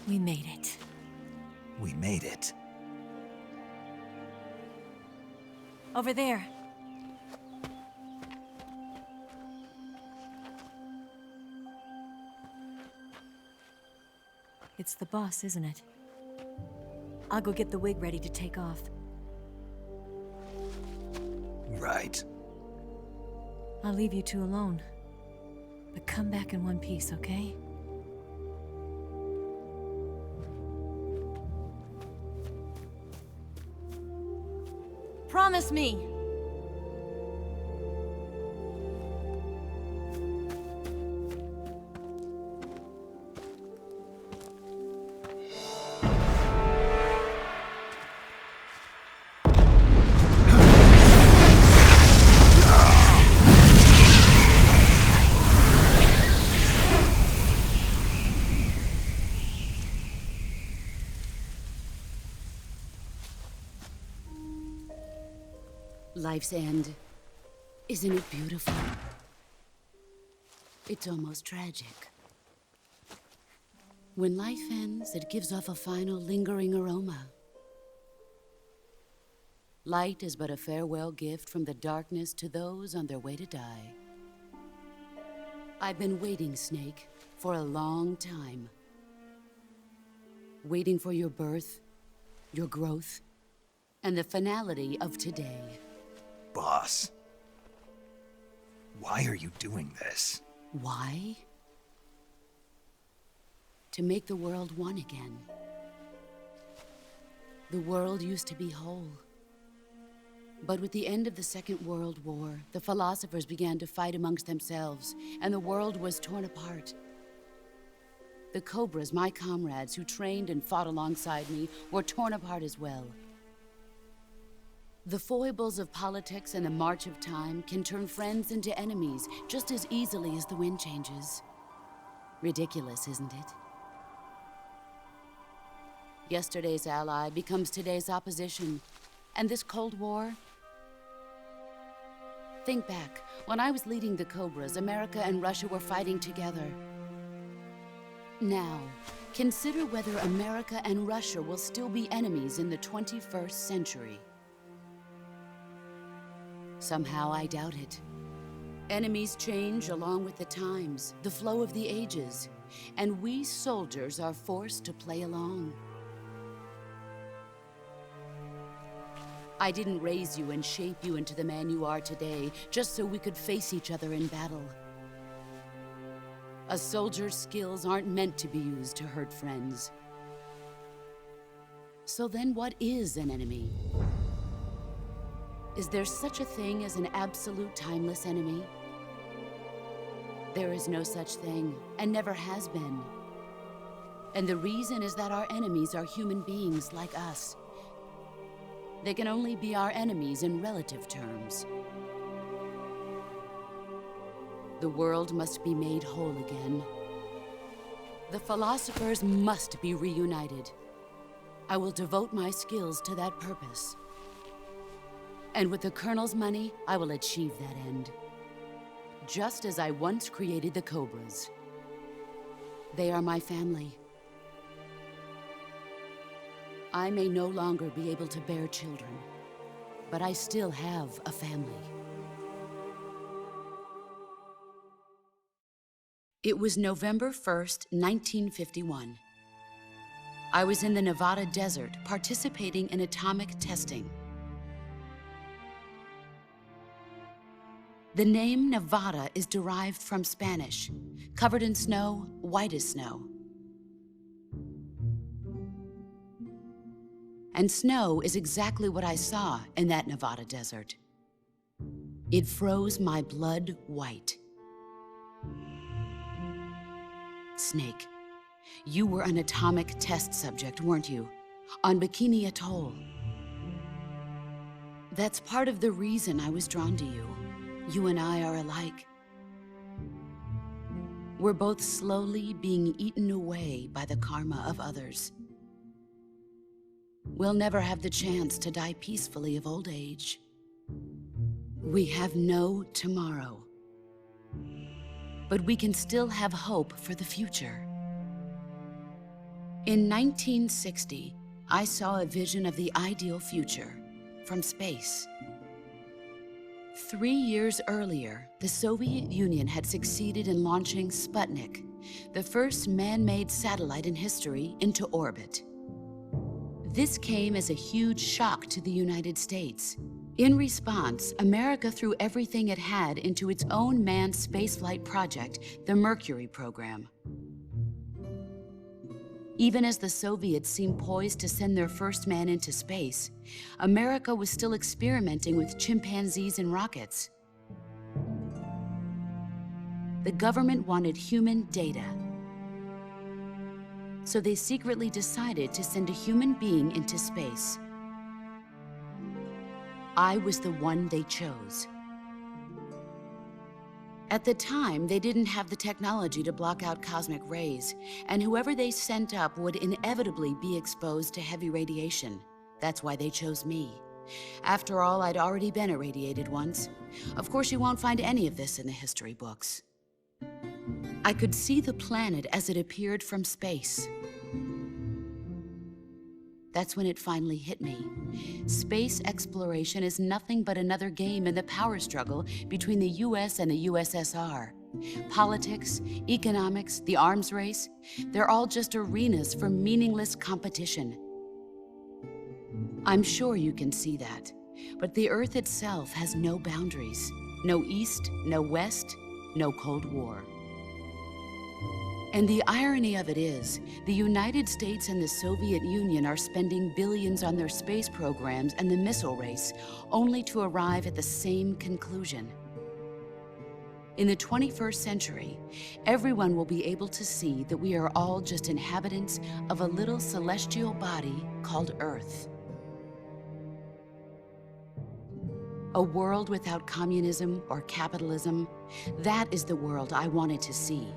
We made it. We made it. Over there. It's the boss, isn't it? I'll go get the wig ready to take off. Right. I'll leave you two alone. But come back in one piece, okay? Promise me! Life's end. Isn't it beautiful? It's almost tragic. When life ends, it gives off a final lingering aroma. Light is but a farewell gift from the darkness to those on their way to die. I've been waiting, Snake, for a long time. Waiting for your birth, your growth, and the finality of today. Boss. Why are you doing this? Why? To make the world one again. The world used to be whole. But with the end of the Second World War, the philosophers began to fight amongst themselves, and the world was torn apart. The Cobras, my comrades who trained and fought alongside me, were torn apart as well. The foibles of politics and the march of time can turn friends into enemies just as easily as the wind changes. Ridiculous, isn't it? Yesterday's ally becomes today's opposition, and this Cold War? Think back. When I was leading the Cobras, America and Russia were fighting together. Now, consider whether America and Russia will still be enemies in the 21st century. Somehow I doubt it. Enemies change along with the times, the flow of the ages, and we soldiers are forced to play along. I didn't raise you and shape you into the man you are today just so we could face each other in battle. A soldier's skills aren't meant to be used to hurt friends. So then what is an enemy? Is there such a thing as an absolute timeless enemy? There is no such thing, and never has been. And the reason is that our enemies are human beings like us. They can only be our enemies in relative terms. The world must be made whole again. The philosophers must be reunited. I will devote my skills to that purpose. And with the Colonel's money, I will achieve that end. Just as I once created the Cobras. They are my family. I may no longer be able to bear children, but I still have a family. It was November 1st, 1951. I was in the Nevada desert participating in atomic testing. The name Nevada is derived from Spanish, covered in snow, white as snow. And snow is exactly what I saw in that Nevada desert. It froze my blood white. Snake, you were an atomic test subject, weren't you? On Bikini Atoll. That's part of the reason I was drawn to you. You and I are alike. We're both slowly being eaten away by the karma of others. We'll never have the chance to die peacefully of old age. We have no tomorrow. But we can still have hope for the future. In 1960, I saw a vision of the ideal future from space. 3 years earlier, the Soviet Union had succeeded in launching Sputnik, the first man-made satellite in history, into orbit. This came as a huge shock to the United States. In response, America threw everything it had into its own manned spaceflight project, the Mercury program. Even as the Soviets seemed poised to send their first man into space, America was still experimenting with chimpanzees and rockets. The government wanted human data, so they secretly decided to send a human being into space. I was the one they chose. At the time, they didn't have the technology to block out cosmic rays, and whoever they sent up would inevitably be exposed to heavy radiation. That's why they chose me. After all, I'd already been irradiated once. Of course, you won't find any of this in the history books. I could see the planet as it appeared from space. That's when it finally hit me. Space exploration is nothing but another game in the power struggle between the US and the USSR. Politics, economics, the arms race, they're all just arenas for meaningless competition. I'm sure you can see that, but the Earth itself has no boundaries. No East, no West, no Cold War. And the irony of it is, the United States and the Soviet Union are spending billions on their space programs and the missile race, only to arrive at the same conclusion. In the 21st century, everyone will be able to see that we are all just inhabitants of a little celestial body called Earth. A world without communism or capitalism, that is the world I wanted to see.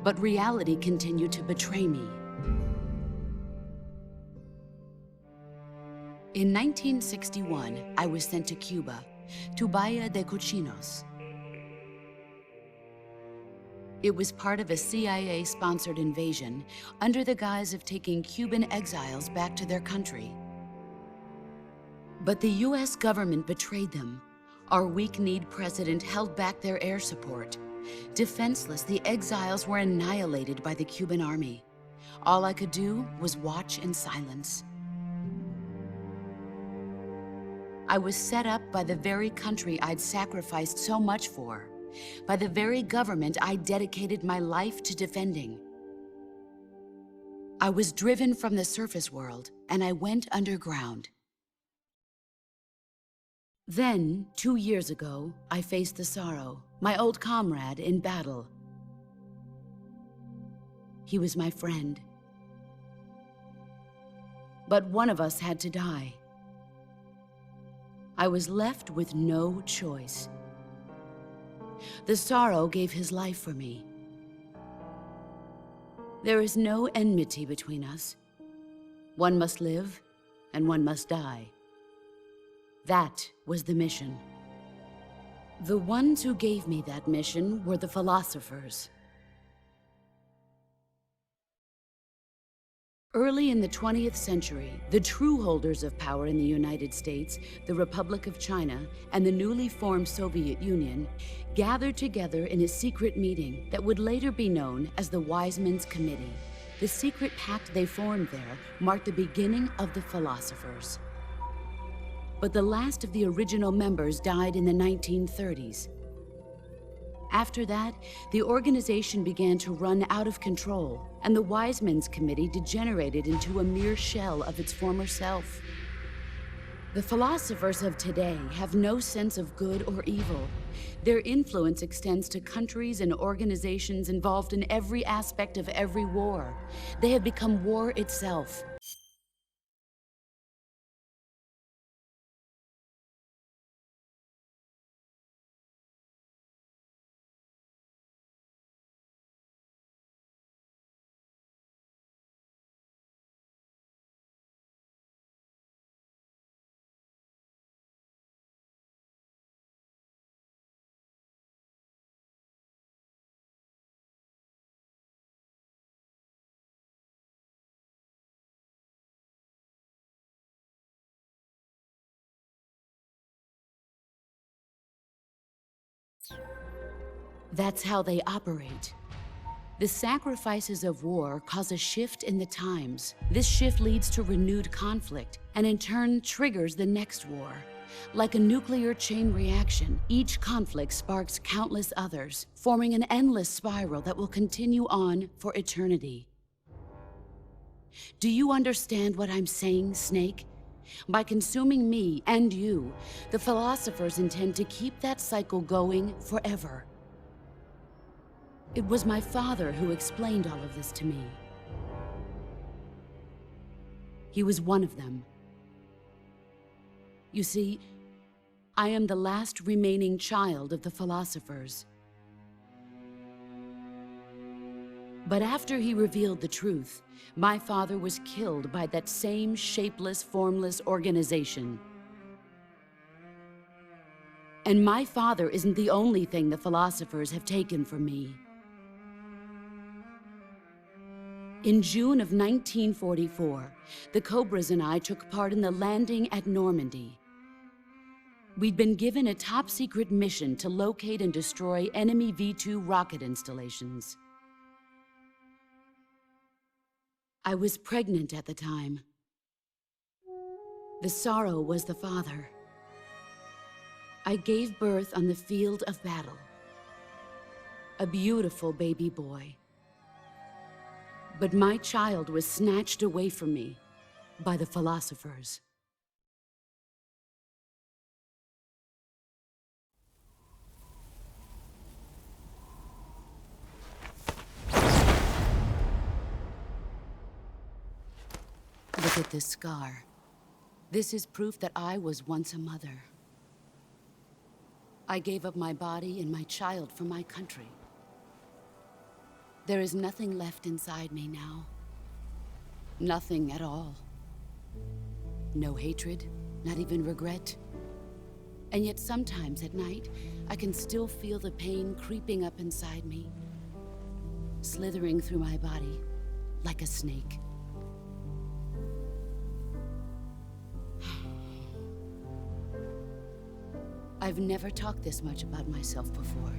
But reality continued to betray me. In 1961, I was sent to Cuba, to Bahia de Cochinos. It was part of a CIA-sponsored invasion under the guise of taking Cuban exiles back to their country. But the US government betrayed them. Our weak-kneed president held back their air support. Defenseless, the exiles were annihilated by the Cuban army. All I could do was watch in silence. I was set up by the very country I'd sacrificed so much for, by the very government I dedicated my life to defending. I was driven from the surface world, and I went underground. Then, 2 years ago, I faced the Sorrow, my old comrade in battle. He was my friend. But one of us had to die. I was left with no choice. The Sorrow gave his life for me. There is no enmity between us. One must live, and one must die. That was the mission. The ones who gave me that mission were the philosophers. Early in the 20th century, the true holders of power in the United States, the Republic of China, and the newly formed Soviet Union gathered together in a secret meeting that would later be known as the Wise Men's Committee. The secret pact they formed there marked the beginning of the philosophers. But the last of the original members died in the 1930s. After that, the organization began to run out of control, and the Wise Men's Committee degenerated into a mere shell of its former self. The philosophers of today have no sense of good or evil. Their influence extends to countries and organizations involved in every aspect of every war. They have become war itself. That's how they operate. The sacrifices of war cause a shift in the times. This shift leads to renewed conflict, and in turn triggers the next war. Like a nuclear chain reaction, each conflict sparks countless others, forming an endless spiral that will continue on for eternity. Do you understand what I'm saying, Snake? By consuming me and you, the philosophers intend to keep that cycle going forever. It was my father who explained all of this to me. He was one of them. You see, I am the last remaining child of the philosophers. But after he revealed the truth, my father was killed by that same shapeless, formless organization. And my father isn't the only thing the philosophers have taken from me. In June of 1944, the Cobras and I took part in the landing at Normandy. We'd been given a top-secret mission to locate and destroy enemy V-2 rocket installations. I was pregnant at the time. The sorrow was the father. I gave birth on the field of battle. A beautiful baby boy. But my child was snatched away from me by the philosophers. Look at this scar. This is proof that I was once a mother. I gave up my body and my child for my country. There is nothing left inside me now. Nothing at all. No hatred, not even regret. And yet sometimes at night, I can still feel the pain creeping up inside me, slithering through my body like a snake. I've never talked this much about myself before.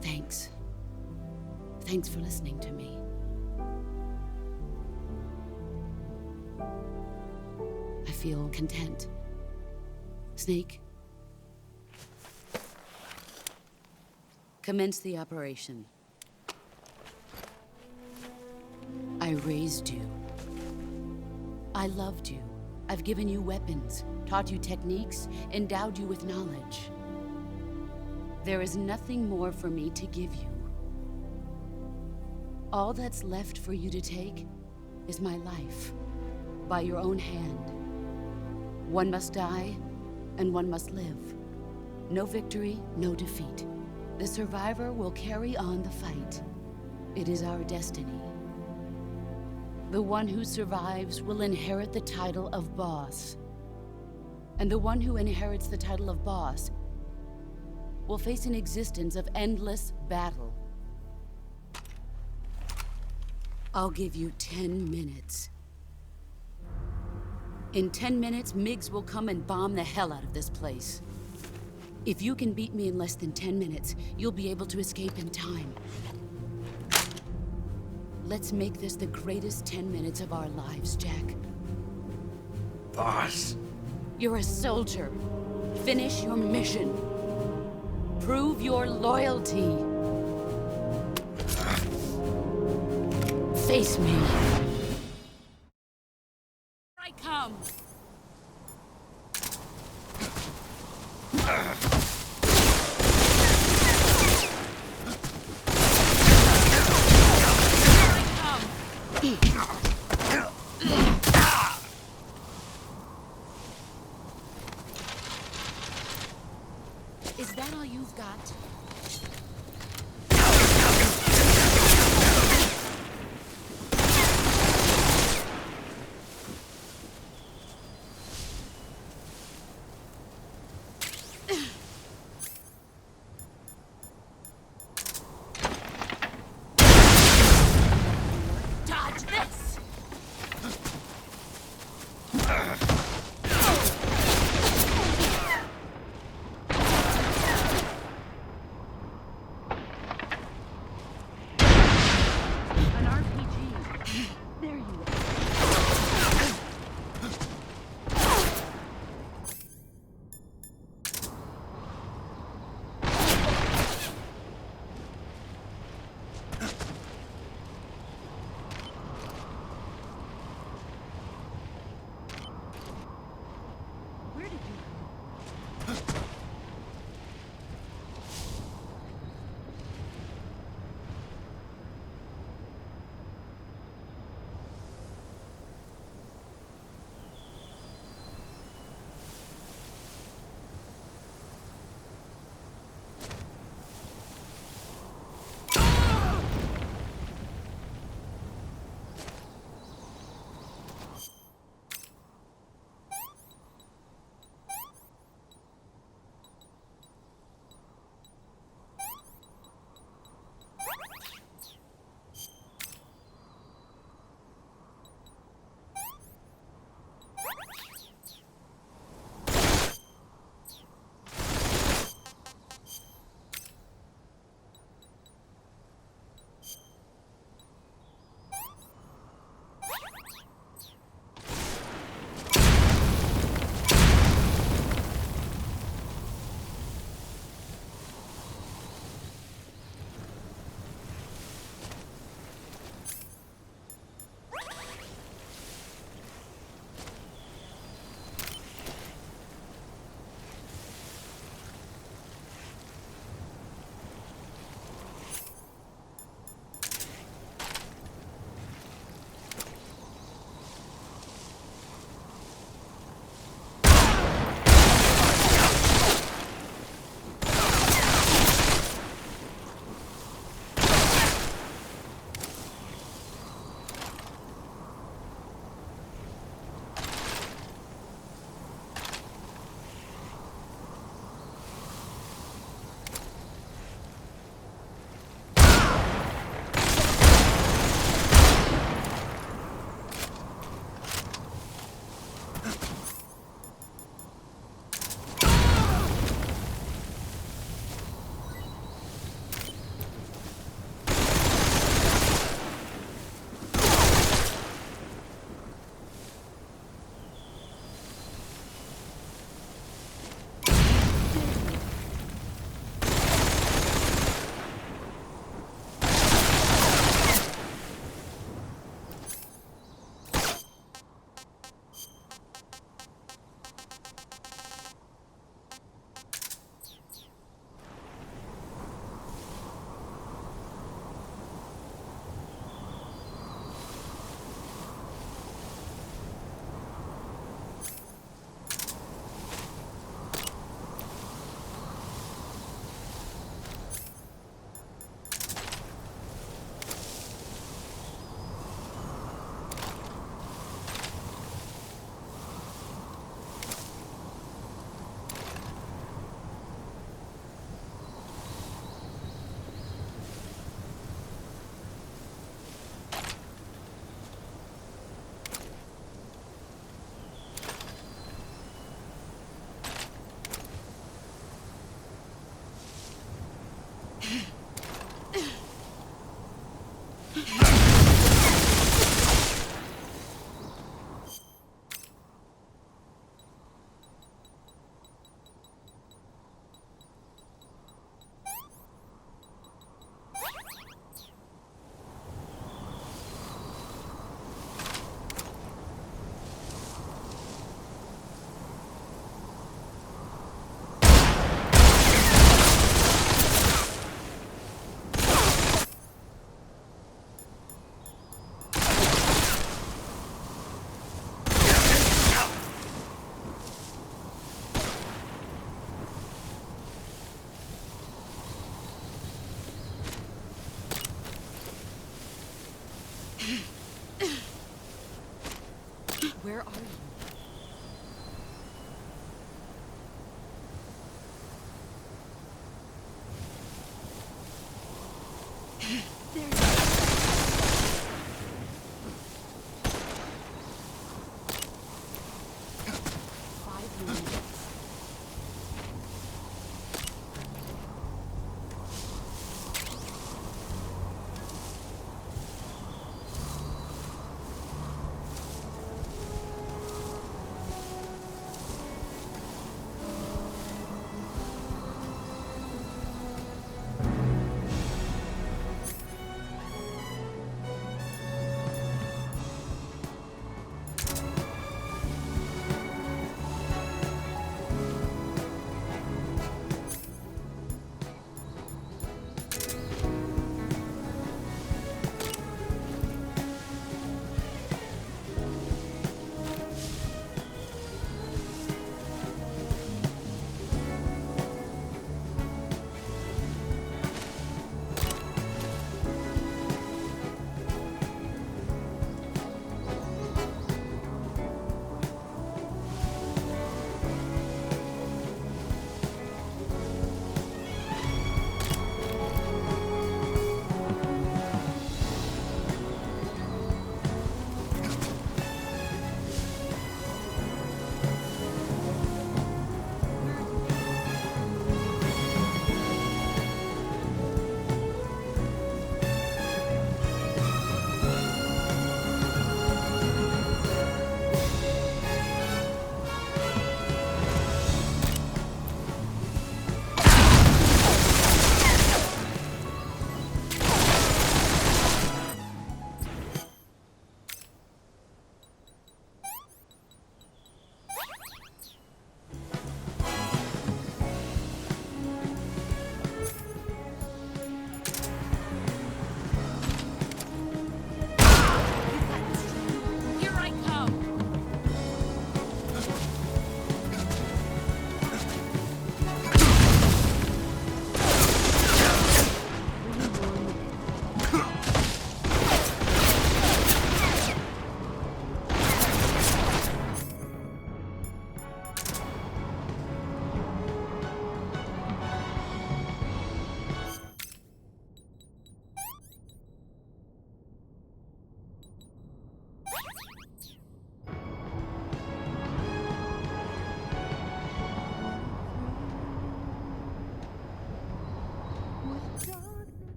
Thanks. Thanks for listening to me. I feel content. Snake, commence the operation. I raised you. I loved you. I've given you weapons, taught you techniques, endowed you with knowledge. There is nothing more for me to give you. All that's left for you to take is my life, by your own hand. One must die, and one must live. No victory, no defeat. The survivor will carry on the fight. It is our destiny. The one who survives will inherit the title of boss. And the one who inherits the title of boss will face an existence of endless battle. I'll give you 10 minutes. In 10 minutes, MiGs will come and bomb the hell out of this place. If you can beat me in less than 10 minutes, you'll be able to escape in time. Let's make this the greatest 10 minutes of our lives, Jack. Boss. You're a soldier. Finish your mission. Prove your loyalty. Face me. Here I come. Is that all you've got? Dodge this! Where are you?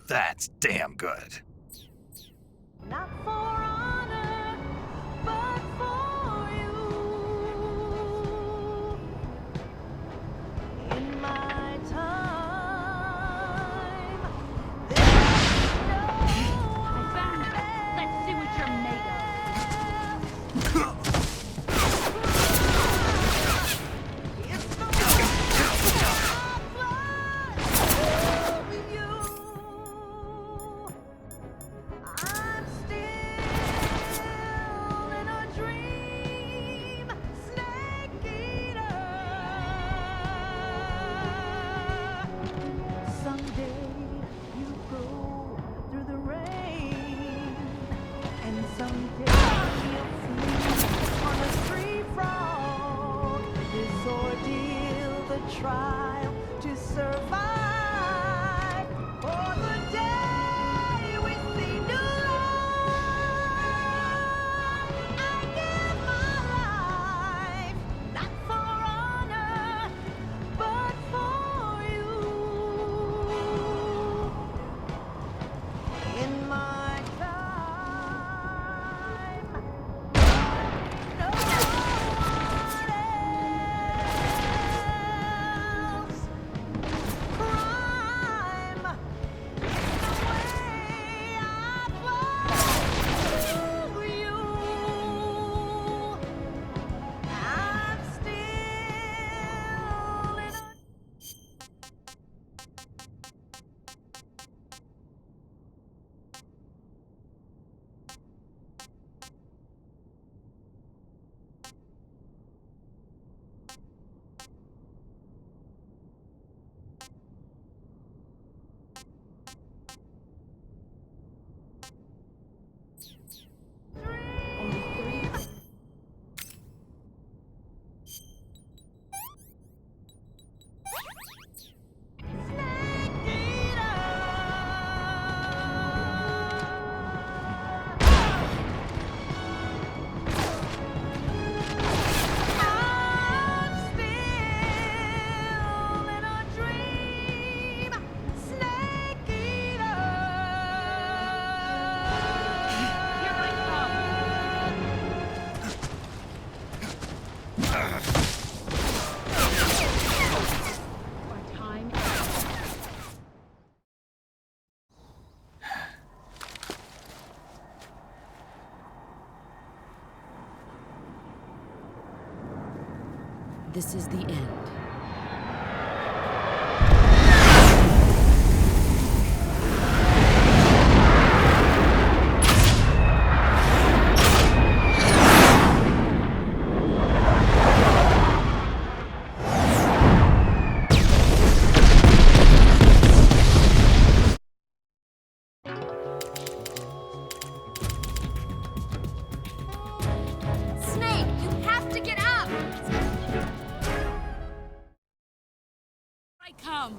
That's damn good. Not for honor, but for you. In my time, there's no I found it. Let's see what you're made of. It's the blood of you. I'm still while to survive. For the day we see new light, I give my life, not for honor, but for you. In my time, no one else. Crime, the way I love you. I'm still in a This is the end. Snake, you have to get up! I come.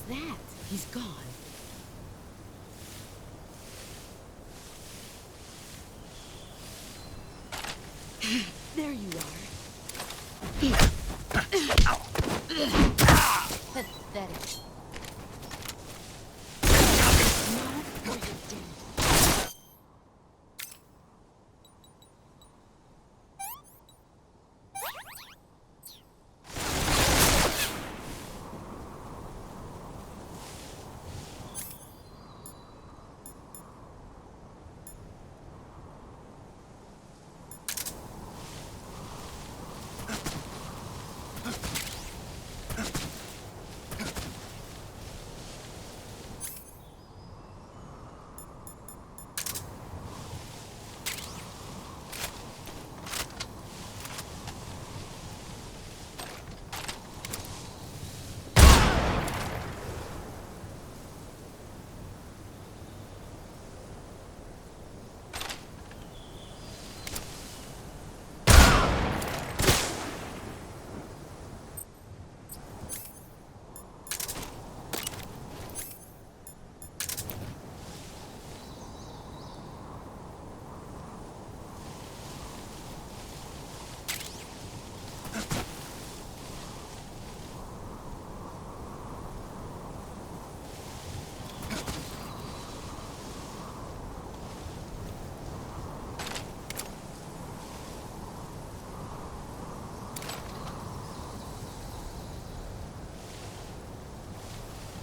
that? He's gone. There you are. Pathetic. Now or you're dead.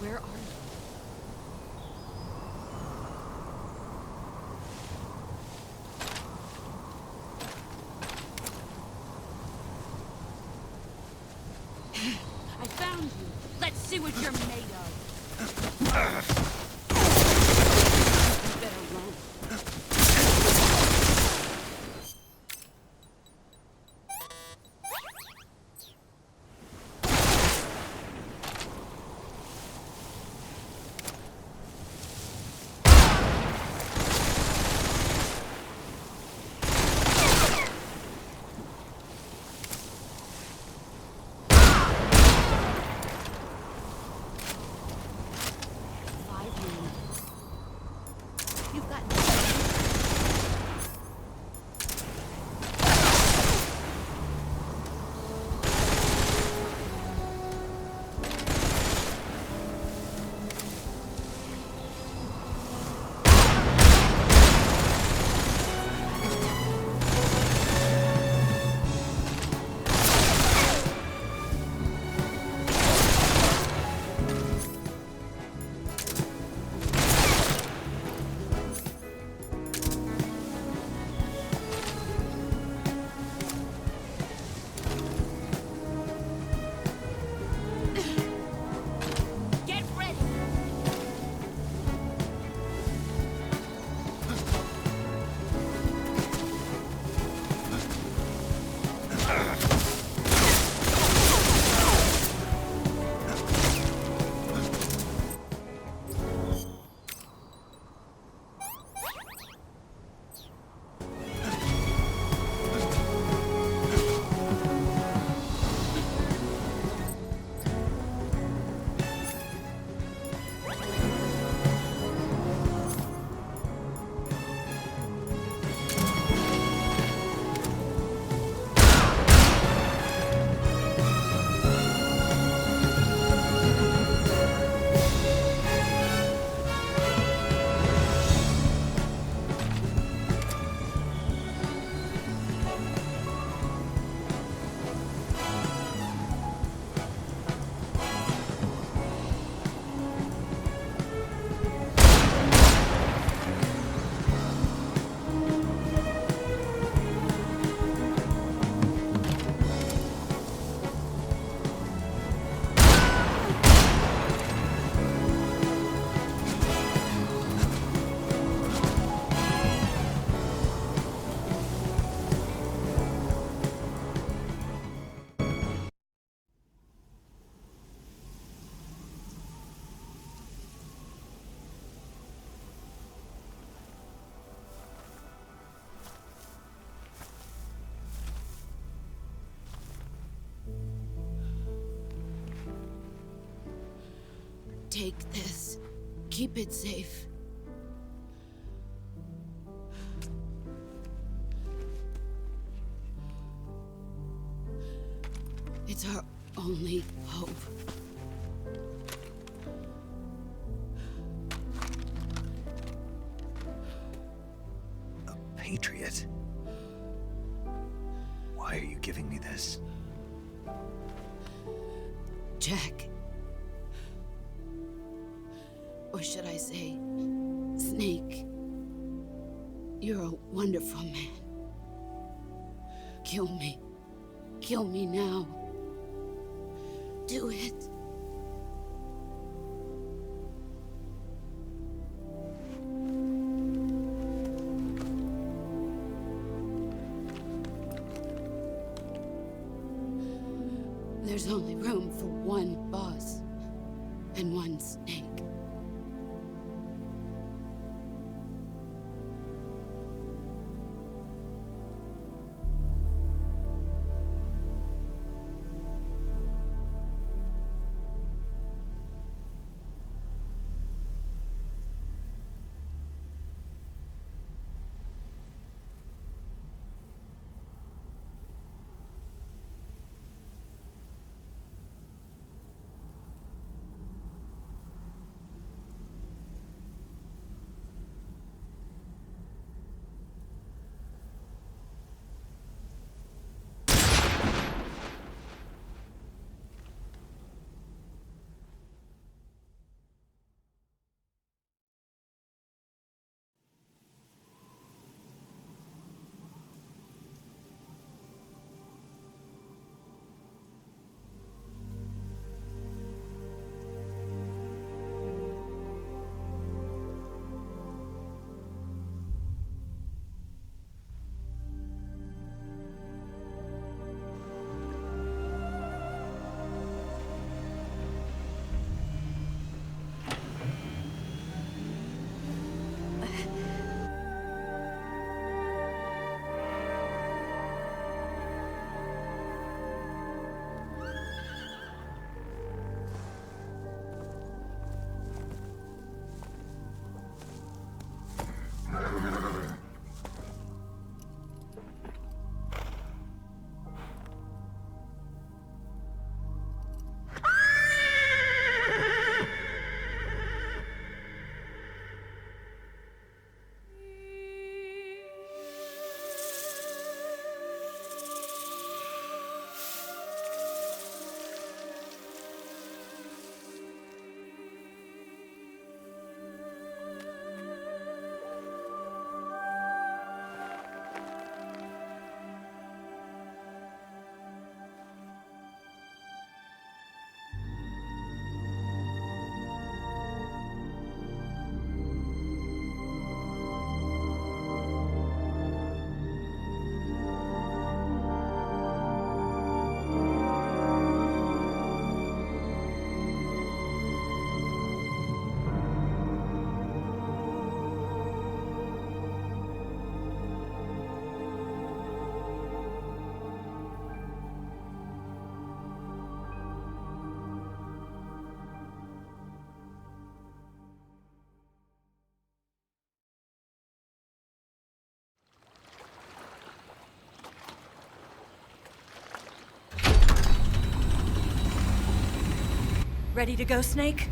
Where are you? I found you. Let's see what you're made of. You better run. Take this. Keep it safe. It's our only hope. A patriot? Why are you giving me this? Jack. Or should I say, Snake. You're a wonderful man. Kill me. Kill me now. Do it. There's only room for one boss and one snake. Ready to go, Snake?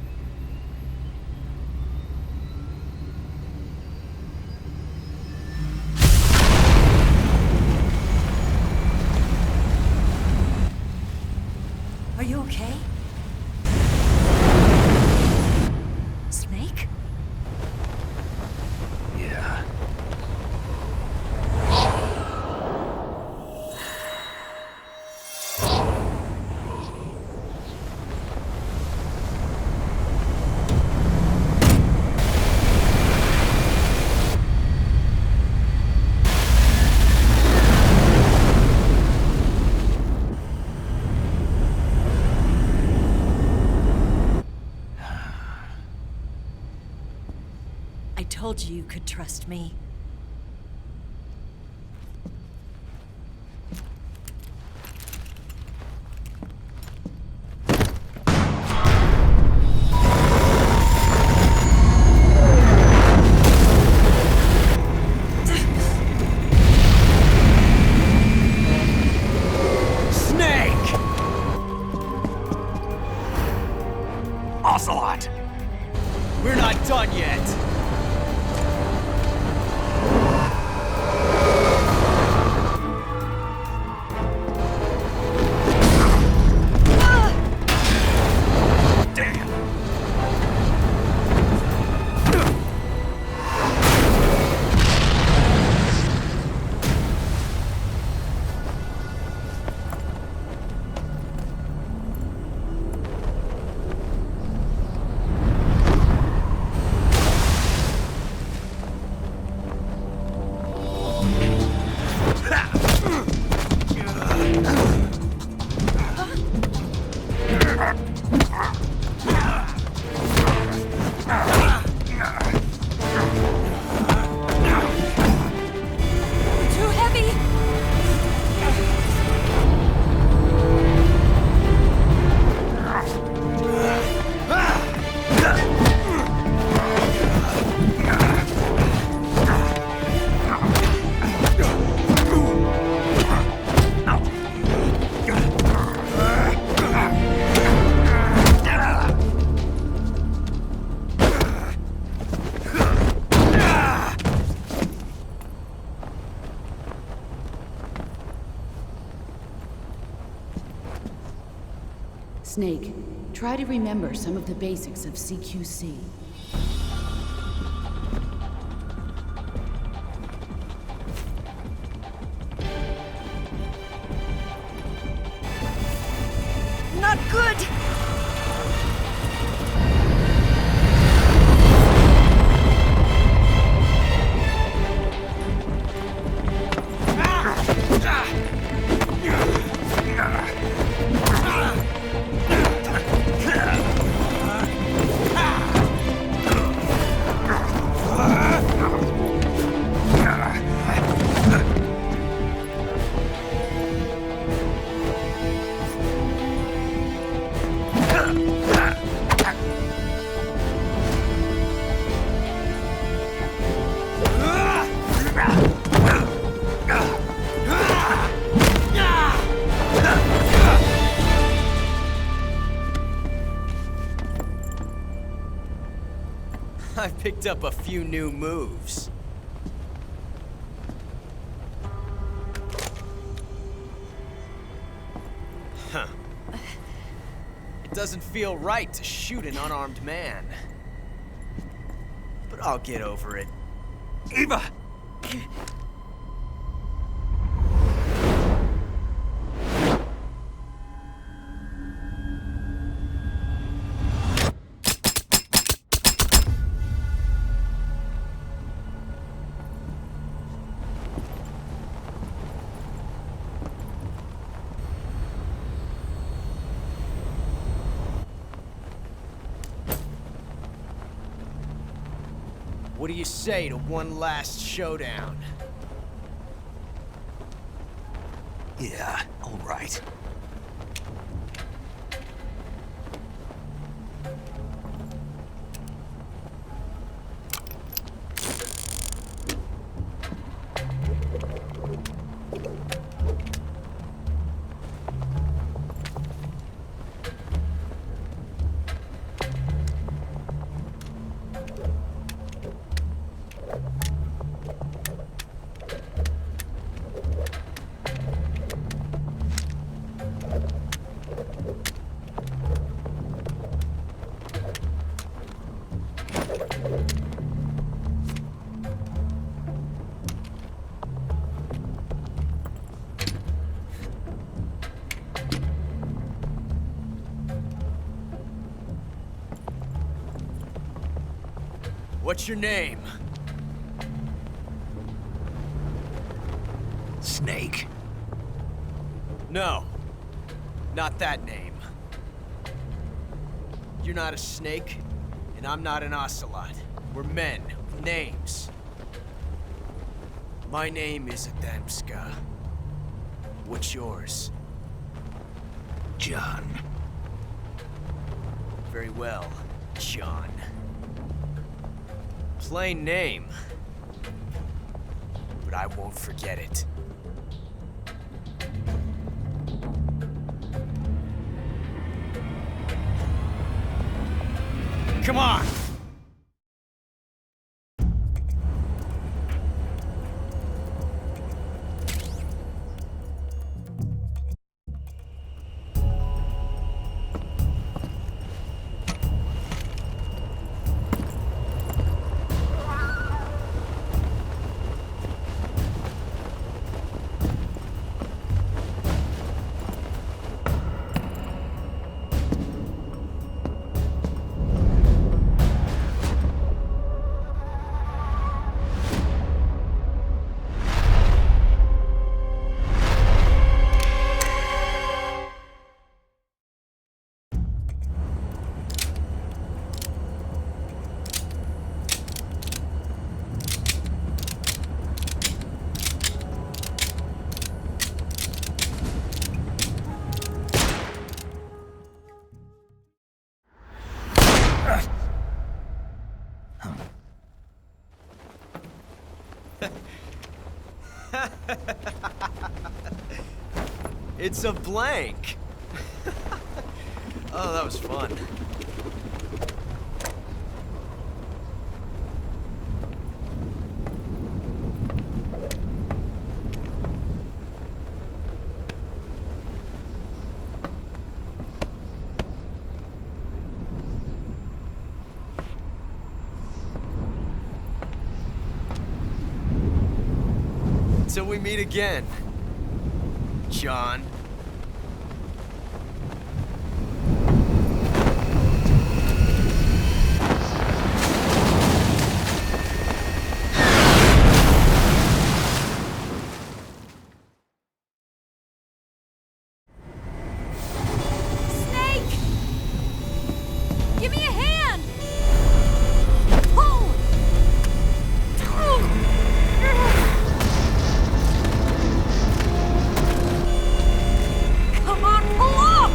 Are you okay? Snake? Yeah. I told you you could trust me. Too heavy! Snake, try to remember some of the basics of CQC. Not good! I picked up a few new moves. Huh. It doesn't feel right to shoot an unarmed man. But I'll get over it. Eva! What do you say to one last showdown? Yeah, all right. What's your name? Snake. No. Not that name. You're not a snake, and I'm not an ocelot. We're men with names. My name is Adamska. What's yours? John. Very well, John. Plain name. But I won't forget it. Come on! It's a blank. Oh, that was fun. Till we meet again, John. Snake! Give me a hand! Pull! Come on, pull up!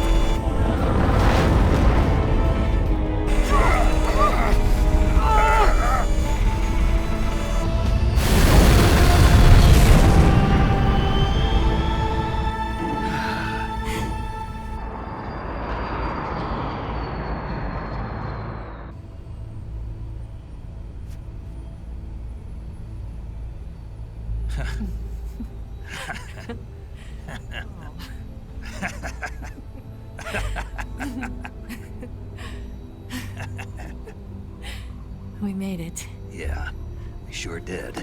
We made it. Yeah, we sure did.